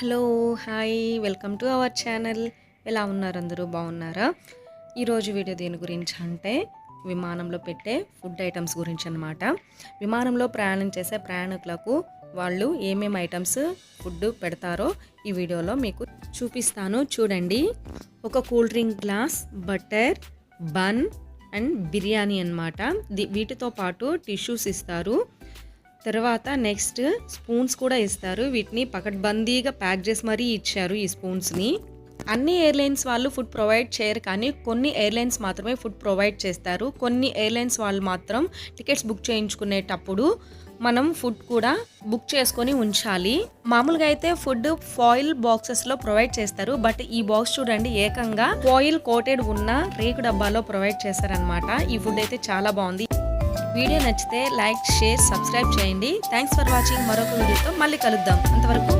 Hello hi welcome to our channel. ఎలా ఉన్నారు? అందరూ బాగున్నారా? ఈరోజు వీడియో దేని గురించి అంటే విమానంలో పెట్టే ఫుడ్ ఐటమ్స్ గురించి అనమాట. విమానంలో ప్రయాణం చేసే ప్రయాణికులకు వాళ్ళు ఏమేమి ఐటమ్స్ ఫుడ్ పెడతారో ఈ వీడియోలో మీకు చూపిస్తాను, చూడండి. ఒక cool drink glass, butter, bun and biryani అనమాట. వీటితో పాటు టిష్యూస్ ఇస్తారు. తర్వాత నెక్స్ట్ స్పూన్స్ కూడా ఇస్తారు. వీటిని పకడ్బందీగా ప్యాక్ చేసి మరీ ఇచ్చారు ఈ స్పూన్స్ని. అన్ని ఎయిర్లైన్స్ వాళ్ళు ఫుడ్ ప్రొవైడ్ చేయరు, కానీ కొన్ని ఎయిర్లైన్స్ మాత్రమే ఫుడ్ ప్రొవైడ్ చేస్తారు. కొన్ని ఎయిర్లైన్స్ వాళ్ళు మాత్రం టికెట్స్ బుక్ చేయించుకునేటప్పుడు మనం ఫుడ్ కూడా బుక్ చేసుకొని ఉంచాలి. మామూలుగా అయితే ఫుడ్ ఫాయిల్ బాక్సెస్లో ప్రొవైడ్ చేస్తారు, బట్ ఈ బాక్స్ చూడండి ఏకంగా ఫాయిల్ కోటెడ్ ఉన్న రేకు డబ్బాలో ప్రొవైడ్ చేస్తారనమాట. ఈ ఫుడ్ అయితే చాలా బాగుంది. వీడియో నచ్చితే లైక్, షేర్, సబ్స్క్రైబ్ చేయండి. Thanks for watching. మరొక వీడియోతో మళ్ళీ కలుద్దాం. అంతవరకు